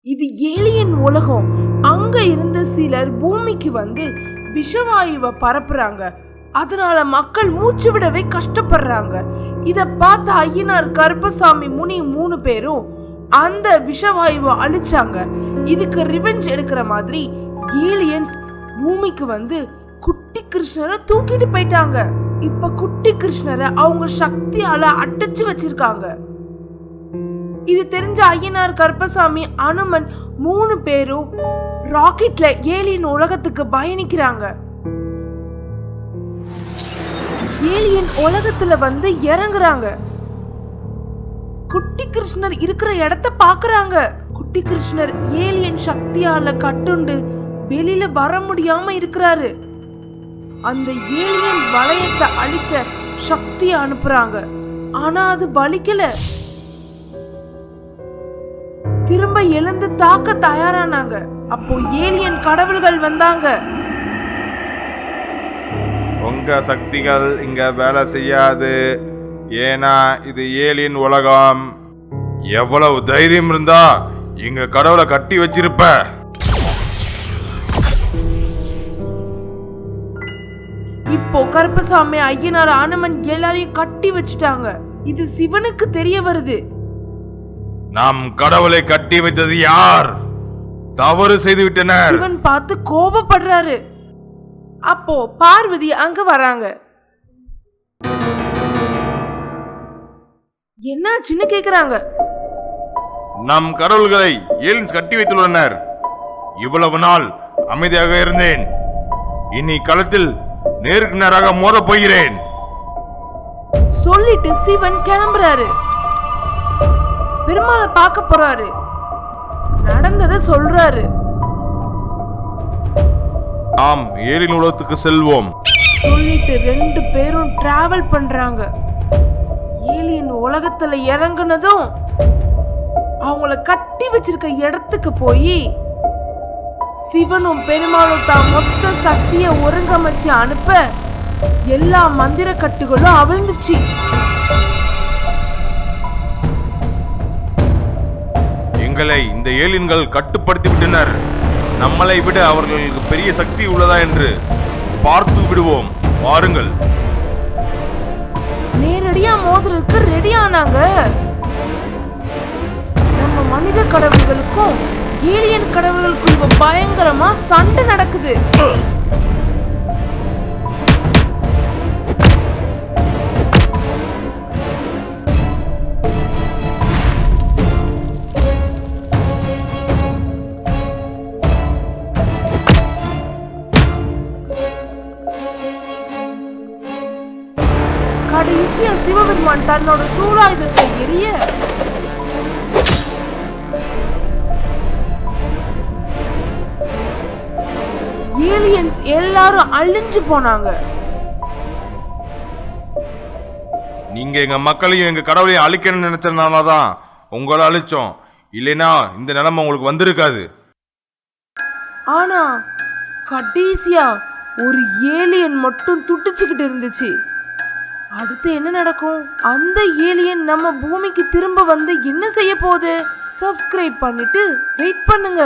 இது ஏலியன் உலகம். அங்க இருந்த சிலர் பூமிக்கு வந்து விஷவாயுவை பரப்புறாங்க. அதனால மக்கள் மூச்சு விடவே கஷ்டப்படுறாங்க. இத பார்த்த ஐயனார், கருப்பசாமி, முனி 3 பேரும் அந்த விஷவாயுவை அழிச்சாங்க. இதுக்கு ரிவெஞ்ச் எடுக்கிற மாதிரி ஏலியன்ஸ் பூமிக்கு வந்து குட்டி கிருஷ்ணரை தூக்கிட்டு போயிட்டாங்க. இப்ப குட்டி கிருஷ்ணரை அவங்க சக்தியால அடைச்சு வச்சிருக்காங்க. இது தெரிஞ்ச ஐயனார், கருப்பசாமி, அனுமன் 3 பேரும் ராக்கெட்ல ஏலியன் உலகத்துக்கு பயணிக்கிறாங்க. ஏலியன் உலகத்துல வந்து இறங்குறாங்க. குட்டி கிருஷ்ணர் இருக்கிற இடத்த பாக்குறாங்க. குட்டி கிருஷ்ணர் ஏலியன் சக்தியால கட்டுண்டு வெளியில வர முடியாம இருக்கிறாரு. அந்த ஏலியன் வளையத்தை அழிக்க சக்தியை அனுப்புறாங்க. ஆனா அது பலிக்கல. திரும்ப எழுந்து தாக்க தயாரானாங்க. அப்போ ஏலியன் கடவுள்கள் வந்தாங்க. உங்க சக்திகள் இங்க வேலை செய்யாது. ஏன்னா இது ஏலியன் உலகம். எவ்வளவு தைரியம் இருந்தா இங்க கடவுளை கட்டி வச்சிருப்ப. இப்போ கருப்பசாமி, ஐயனார், அனுமன் எல்லாரையும் கட்டி வச்சுட்டாங்க. இது சிவனுக்கு தெரிய வருது. நாம் கடவுளை கட்டி வைத்தது யார்? தவறு செய்து விட்டனர். சிவன் பார்த்து கோபப்படுறாரு. அப்போ பார்வதி அங்க வராங்க. என்னாச்சுன்னு கேக்குறாங்க. நம் கடவுள்களை ஏலியன்ஸ் கட்டி வைத்துள்ளனர். இவ்வளவு நாள் அமைதியாக இருந்தேன். இனி களத்தில் நேருக்கு நேராக மோத போகிறேன் சொல்லிட்டு சிவன் கிளம்புறாரு. பெருமாளை பார்க்க போறாரு. நடந்ததை சொல்றாரு. நாம் ஏலியன் உலகத்துக்கு செல்வோம் சொல்லிட்டு 2 பேரும் டிராவல் பண்றாங்க. ஏலியன் உலகத்துல இறங்குனதும் அவங்கள கட்டி வச்சிருக்க இடத்துக்கு போய் சிவனும் பெருமாளும் தான் மொத்த சக்தியை ஒருங்கமைச்சு அனுப்ப எல்லா மந்திர கட்டுகளும் அவிழ்ந்துச்சு. எங்களை இந்த ஏலியன்கள் கட்டுப்படுத்தி விட்டனர். நம்மளை விட அவர்களுக்கு பெரிய சக்தி உள்ளதா என்று பார்த்து விடுவோம். வாருங்கள். நேரடியா மோதுறதுக்கு ரெடி ஆனாங்க. நம்ம மனித கடவுள்களுக்கும் ஏலியன் கடவுள்களுக்கும் இப்ப பயங்கரமா சண்டை நடக்குது. கடைசியா சிவபெருமான் தன்னோட சூலாயுதத்தை எரிய ஏலியன்ஸ் எல்லாரும் அழிஞ்சு போனாங்க. நீங்க எங்க மக்களையும் எங்க கடவுளையும் அழிக்கணும்னு நினைச்சதுனாலதான் உங்களை அழிச்சோம். இல்லைன்னா இந்த நிலைமை உங்களுக்கு வந்திருக்காது. ஆனா கடைசியா ஒரு ஏலியன் மட்டும் துடிச்சுக்கிட்டு இருந்துச்சு. அடுத்து என்ன நடக்கும்? அந்த ஏலியன் நம்ம பூமிக்கு திரும்ப வந்து என்ன செய்ய போகுது? சப்ஸ்கிரைப் பண்ணிட்டு வெயிட் பண்ணுங்க.